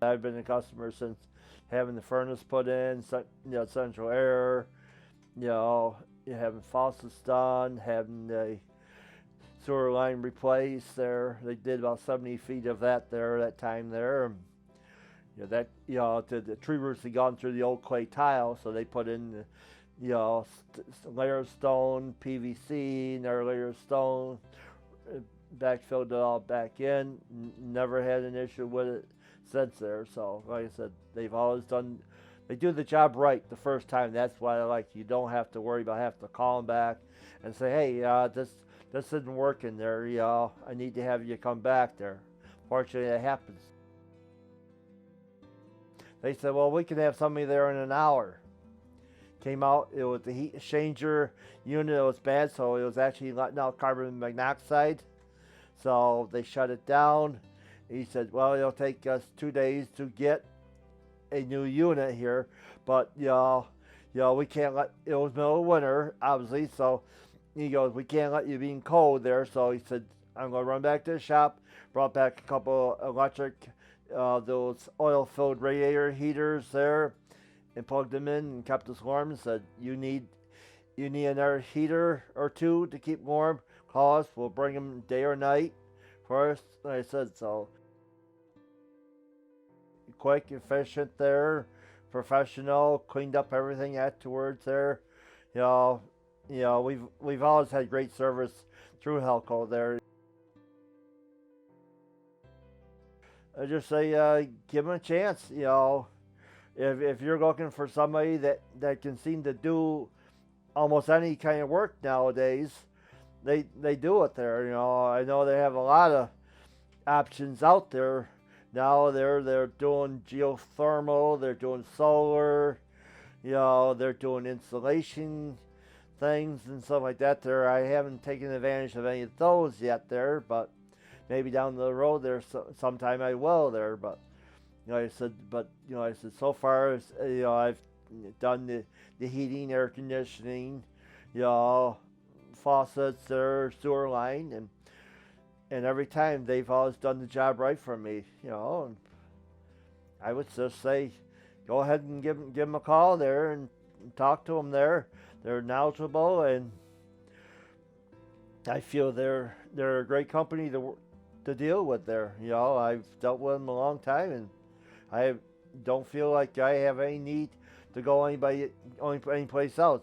I've been a customer since having the furnace put in, central air, having faucets done, having the sewer line replaced there. They did about 70 feet of that there, that time there. The tree roots had gone through the old clay tile, so they put in layer of stone, PVC, another layer of stone, backfilled it all back in. Never had an issue with it since there. So, like I said, they do the job right the first time. That's why I like. You don't have to worry about having to call them back and say, hey, this isn't working there. I need to have you come back there. Fortunately, it happens. They said, well, we can have somebody there in an hour. Came out, it was the heat exchanger unit that was bad, so it was actually letting out carbon monoxide. So they shut it down. He said, well, it'll take us 2 days to get a new unit here, but we can't let, it was middle of winter, obviously, so he goes, we can't let you be in cold there. So he said, I'm going to run back to the shop, brought back a couple electric, those oil-filled radiator heaters there, and plugged them in and kept us warm, and said, you need another heater or two to keep warm, call us, we'll bring them day or night for us. Like I said, so quick, efficient there, professional, cleaned up everything afterwards there. We've always had great service through Halco there. I just say, give them a chance. If you're looking for somebody that can seem to do almost any kind of work nowadays, they do it there. I know they have a lot of options out there now. They're doing geothermal, they're doing solar, they're doing insulation things and stuff like that there. I haven't taken advantage of any of those yet there, but maybe down the road there sometime I will there. But I said, so far, I've done the heating, air conditioning, faucets there, sewer line, and every time they've always done the job right for me, and I would just say, go ahead and give them a call there and talk to them there. They're knowledgeable, and I feel they're a great company to deal with there. I've dealt with them a long time, and I don't feel like I have any need to go any place else.